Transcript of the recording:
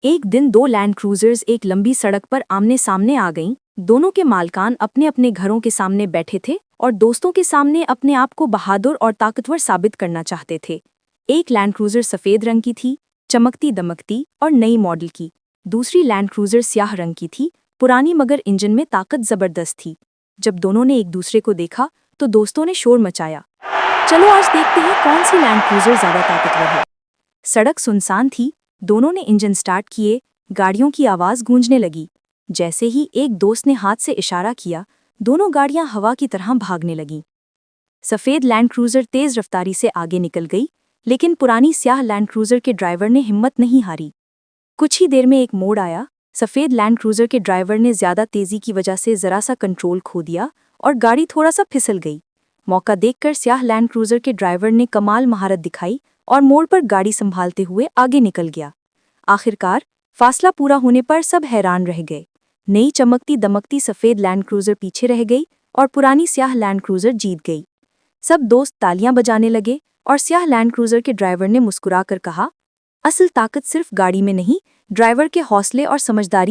एक दिन दो लैंड क्रूजर्स एक लंबी सड़क पर आमने सामने आ गईं। दोनों के मालकान अपने अपने घरों के सामने बैठे थे और दोस्तों के सामने अपने आप को बहादुर और ताकतवर साबित करना चाहते थे। एक लैंड क्रूजर सफ़ेद रंग की थी, चमकती दमकती और नई मॉडल की। दूसरी लैंड क्रूजर स्याह रंग की थी, पुरानी मगर इंजन में ताकत जबरदस्त थी। जब दोनों ने एक दूसरे को देखा तो दोस्तों ने शोर मचाया, चलो आज देखते हैं कौन सी लैंड क्रूजर ज्यादा ताकतवर है। सड़क सुनसान थी। दोनों ने इंजन स्टार्ट किए, गाड़ियों की आवाज़ गूंजने लगी। जैसे ही एक दोस्त ने हाथ से इशारा किया, दोनों गाड़ियां हवा की तरह भागने लगीं। सफ़ेद लैंड क्रूजर तेज़ रफ्तारी से आगे निकल गई, लेकिन पुरानी स्याह लैंड क्रूजर के ड्राइवर ने हिम्मत नहीं हारी। कुछ ही देर में एक मोड़ आया। सफ़ेद लैंड क्रूजर के ड्राइवर ने ज़्यादा तेज़ी की वजह से ज़रा सा कंट्रोल खो दिया और गाड़ी थोड़ा सा फिसल गई। मौका देखकर स्याह लैंड क्रूजर के ड्राइवर ने कमाल महारत दिखाई और मोड़ पर गाड़ी संभालते हुए आगे निकल गया। आखिरकार फासला पूरा होने पर सब हैरान रह गए। नई चमकती दमकती सफ़ेद लैंड क्रूजर पीछे रह गई और पुरानी स्याह लैंड क्रूजर जीत गई। सब दोस्त तालियां बजाने लगे और स्याह लैंड क्रूजर के ड्राइवर ने मुस्कुराकर कहा, असल ताकत सिर्फ गाड़ी में नहीं, ड्राइवर के हौसले और समझदारी